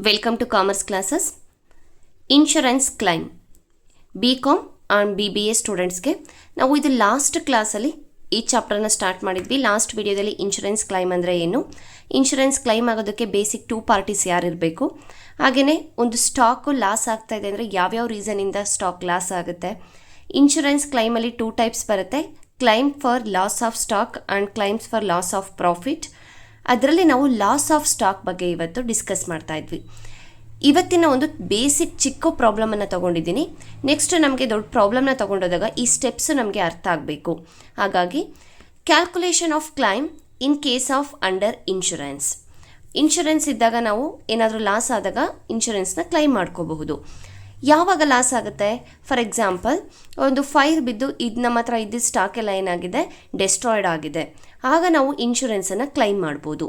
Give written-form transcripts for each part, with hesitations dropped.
Welcome to Commerce Classes. Insurance Claim BCom and BBA ಸ್ಟೂಡೆಂಟ್ಸ್ಗೆ ನಾವು ಇದು ಲಾಸ್ಟ್ ಕ್ಲಾಸಲ್ಲಿ ಈ ಚಾಪ್ಟರ್ನ ಸ್ಟಾರ್ಟ್ ಮಾಡಿದ್ವಿ. ಲಾಸ್ಟ್ ವಿಡಿಯೋದಲ್ಲಿ ಇನ್ಶೂರೆನ್ಸ್ ಕ್ಲೈಮ್ ಅಂದರೆ ಏನು, ಇನ್ಶೂರೆನ್ಸ್ ಕ್ಲೈಮ್ ಆಗೋದಕ್ಕೆ ಬೇಸಿಕ್ 2 ಪಾರ್ಟೀಸ್ ಯಾರಿರಬೇಕು, ಹಾಗೆಯೇ ಒಂದು ಸ್ಟಾಕು ಲಾಸ್ ಆಗ್ತಾ ಇದೆ ಅಂದರೆ ಯಾವ್ಯಾವ ರೀಸನಿಂದ ಸ್ಟಾಕ್ ಲಾಸ್ ಆಗುತ್ತೆ. ಇನ್ಶೂರೆನ್ಸ್ ಕ್ಲೈಮಲ್ಲಿ 2 ಟೈಪ್ಸ್ ಬರುತ್ತೆ, claim for loss of stock and claims for loss of profit. ಅದರಲ್ಲಿ ನಾವು ಲಾಸ್ ಆಫ್ ಸ್ಟಾಕ್ ಬಗ್ಗೆ ಇವತ್ತು ಡಿಸ್ಕಸ್ ಮಾಡ್ತಾ ಇದ್ವಿ. ಇವತ್ತಿನ ಒಂದು ಬೇಸಿಕ್ ಚಿಕ್ಕ ಪ್ರಾಬ್ಲಮನ್ನು ತೊಗೊಂಡಿದ್ದೀನಿ. ನೆಕ್ಸ್ಟ್ ನಮಗೆ ದೊಡ್ಡ ಪ್ರಾಬ್ಲಮ್ನ ತೊಗೊಂಡೋದಾಗ ಈ ಸ್ಟೆಪ್ಸು ನಮಗೆ ಅರ್ಥ ಆಗಬೇಕು. ಹಾಗಾಗಿ calculation of climb in case of under insurance. Insurance ಇದ್ದಾಗ ನಾವು ಏನಾದರೂ ಲಾಸ್ ಆದಾಗ ಇನ್ಶೂರೆನ್ಸ್ನ ಕ್ಲೈಮ್ ಮಾಡ್ಕೋಬಹುದು. ಯಾವಾಗ ಲಾಸ್ ಆಗುತ್ತೆ, ಫಾರ್ ಎಕ್ಸಾಂಪಲ್ ಒಂದು ಫೈರ್ ಬಿದ್ದು ಇದು ನಮ್ಮ ಹತ್ರ ಇದ್ದಿದ್ದ ಸ್ಟಾಕ್ ಎಲ್ಲ ಏನಾಗಿದೆ, ಡೆಸ್ಟ್ರಾಯ್ಡ್ ಆಗಿದೆ. ಆಗ ನಾವು ಇನ್ಶೂರೆನ್ಸನ್ನು ಕ್ಲೈಮ್ ಮಾಡ್ಬೋದು.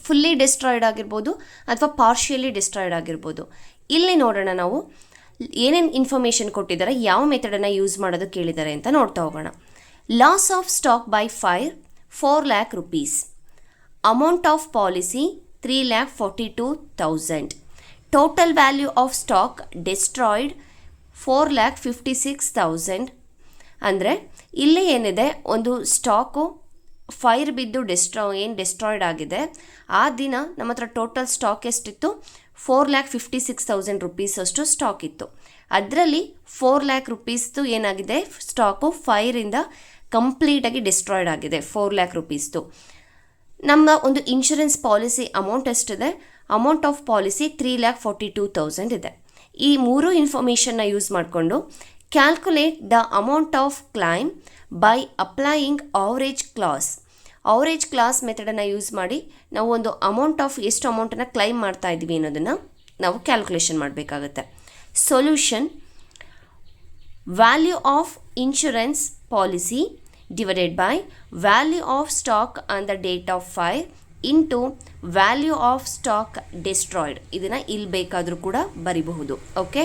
ಫುಲ್ಲಿ ಡೆಸ್ಟ್ರಾಯ್ಡ್ ಆಗಿರ್ಬೋದು ಅಥವಾ ಪಾರ್ಷಿಯಲಿ ಡೆಸ್ಟ್ರಾಯ್ಡ್ ಆಗಿರ್ಬೋದು. ಇಲ್ಲಿ ನೋಡೋಣ, ನಾವು ಏನೇನು ಇನ್ಫಾರ್ಮೇಷನ್ ಕೊಟ್ಟಿದ್ದಾರೆ, ಯಾವ ಮೆಥಡನ್ನು ಯೂಸ್ ಮಾಡೋದು ಕೇಳಿದ್ದಾರೆ ಅಂತ ನೋಡ್ತಾ ಹೋಗೋಣ. Loss of stock by fire 4 lakh rupees. Amount of policy 3,42,000. Total value of stock destroyed 4,56,000. ಅಂದರೆ ಇಲ್ಲಿ ಏನಿದೆ, ಒಂದು ಸ್ಟಾಕು ಫೈರ್ ಬಿದ್ದು ಡೆಸ್ಟ್ರಾಯ್ಡ್ ಆಗಿದೆ. ಆ ದಿನ ನಮ್ಮ ಹತ್ರ ಟೋಟಲ್ ಸ್ಟಾಕ್ ಎಷ್ಟಿತ್ತು, 4,56,000 rupees ಅಷ್ಟು ಸ್ಟಾಕ್ ಇತ್ತು. ಅದರಲ್ಲಿ 4 lakh rupees ಏನಾಗಿದೆ, ಸ್ಟಾಕು ಫೈರಿಂದ ಕಂಪ್ಲೀಟಾಗಿ ಡೆಸ್ಟ್ರಾಯ್ಡ್ ಆಗಿದೆ. 4 lakh rupees. ನಮ್ಮ ಒಂದು ಇನ್ಶೂರೆನ್ಸ್ ಪಾಲಿಸಿ ಅಮೌಂಟ್ ಎಷ್ಟಿದೆ, ಅಮೌಂಟ್ ಆಫ್ ಪಾಲಿಸಿ 3,42,000 ಇದೆ. ಈ 3 ಇನ್ಫಾರ್ಮೇಷನ್ನ ಯೂಸ್ ಮಾಡಿಕೊಂಡು calculate the amount of claim by applying average clause. Average clause ಮೆಥಡನ್ನು ಯೂಸ್ ಮಾಡಿ ನಾವು ಒಂದು ಅಮೌಂಟ್ ಆಫ್ ಎಷ್ಟು ಅಮೌಂಟನ್ನು ಕ್ಲೈಮ್ ಮಾಡ್ತಾ ಇದ್ದೀವಿ ಅನ್ನೋದನ್ನು ನಾವು ಕ್ಯಾಲ್ಕುಲೇಷನ್ ಮಾಡಬೇಕಾಗುತ್ತೆ. Solution: value of insurance policy divided by value of stock on the date of fire into value of stock destroyed. ಇದನ್ನು ಇಲ್ಲಿ ಬೇಕಾದರೂ ಕೂಡ ಬರಿಬಹುದು. ಓಕೆ,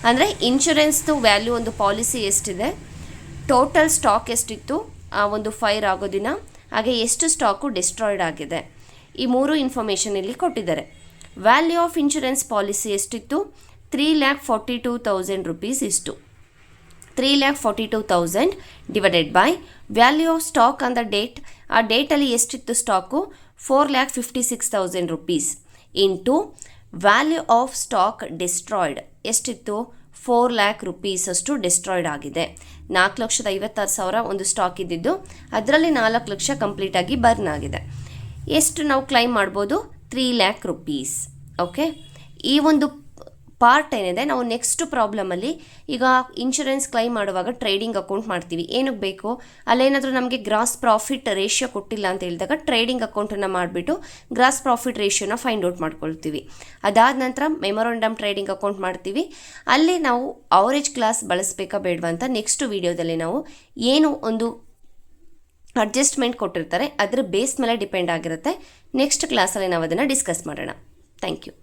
ಅಂದರೆ ಇನ್ಶೂರೆನ್ಸ್ದು ವ್ಯಾಲ್ಯೂ, ಒಂದು ಪಾಲಿಸಿ ಎಷ್ಟಿದೆ, ಟೋಟಲ್ ಸ್ಟಾಕ್ ಎಷ್ಟಿತ್ತು ಆ ಒಂದು ಫೈರ್ ಆಗೋ ದಿನ, ಹಾಗೆ ಎಷ್ಟು ಸ್ಟಾಕು ಡೆಸ್ಟ್ರಾಯ್ಡ್ ಆಗಿದೆ, ಈ 3 ಇನ್ಫಾರ್ಮೇಷನ್ ಇಲ್ಲಿ ಕೊಟ್ಟಿದ್ದಾರೆ. ವ್ಯಾಲ್ಯೂ ಆಫ್ ಇನ್ಶೂರೆನ್ಸ್ ಪಾಲಿಸಿ ಎಷ್ಟಿತ್ತು, 3,42,000 rupees ಇಷ್ಟು. 3,42,000 divided by value of stock on the date, ಆ ಡೇಟಲ್ಲಿ ಎಷ್ಟಿತ್ತು stock, 4,56,000 rupees into value of stock destroyed ಎಷ್ಟಿತ್ತು, 4 lakh rupees ಅಷ್ಟು ಡೆಸ್ಟ್ರಾಯ್ಡ್ ಆಗಿದೆ. 4,56,000 ಒಂದು ಸ್ಟಾಕ್ ಇದ್ದಿದ್ದು, ಅದರಲ್ಲಿ 4 ಲಕ್ಷ ಕಂಪ್ಲೀಟಾಗಿ ಬರ್ನ್ ಆಗಿದೆ. ಎಷ್ಟು ನಾವು ಕ್ಲೈಮ್ ಮಾಡ್ಬೋದು, 3 lakh rupees. ಓಕೆ, ಈ ಒಂದು ಪಾರ್ಟ್ ಏನಿದೆ, ನಾವು ನೆಕ್ಸ್ಟ್ ಪ್ರಾಬ್ಲಮಲ್ಲಿ ಈಗ ಇನ್ಶೂರೆನ್ಸ್ ಕ್ಲೈಮ್ ಮಾಡುವಾಗ ಟ್ರೇಡಿಂಗ್ ಅಕೌಂಟ್ ಮಾಡ್ತೀವಿ. ಏನಕ್ಕೆ ಬೇಕು, ಅಲ್ಲೇನಾದರೂ ನಮಗೆ ಗ್ರಾಸ್ ಪ್ರಾಫಿಟ್ ರೇಷಿಯೋ ಕೊಟ್ಟಿಲ್ಲ ಅಂತ ಹೇಳಿದಾಗ ಟ್ರೇಡಿಂಗ್ ಅಕೌಂಟನ್ನು ಮಾಡಿಬಿಟ್ಟು ಗ್ರಾಸ್ ಪ್ರಾಫಿಟ್ ರೇಷಿಯೋನ ಫೈಂಡ್ ಔಟ್ ಮಾಡ್ಕೊಳ್ತೀವಿ. ಅದಾದ ನಂತರ ಮೆಮೊರಂಡಮ್ ಟ್ರೇಡಿಂಗ್ ಅಕೌಂಟ್ ಮಾಡ್ತೀವಿ. ಅಲ್ಲಿ ನಾವು ಅವರೇಜ್ ಕ್ಲಾಸ್ ಬಳಸಬೇಕಾ ಬೇಡವಾ ಅಂತ ನೆಕ್ಸ್ಟ್ ವಿಡಿಯೋದಲ್ಲಿ ನಾವು ಏನು ಒಂದು ಅಡ್ಜಸ್ಟ್ಮೆಂಟ್ ಕೊಟ್ಟಿರ್ತಾರೆ ಅದರ ಬೇಸ್ ಮೇಲೆ ಡಿಪೆಂಡ್ ಆಗಿರುತ್ತೆ. ನೆಕ್ಸ್ಟ್ ಕ್ಲಾಸಲ್ಲಿ ನಾವು ಅದನ್ನು ಡಿಸ್ಕಸ್ ಮಾಡೋಣ. Thank you.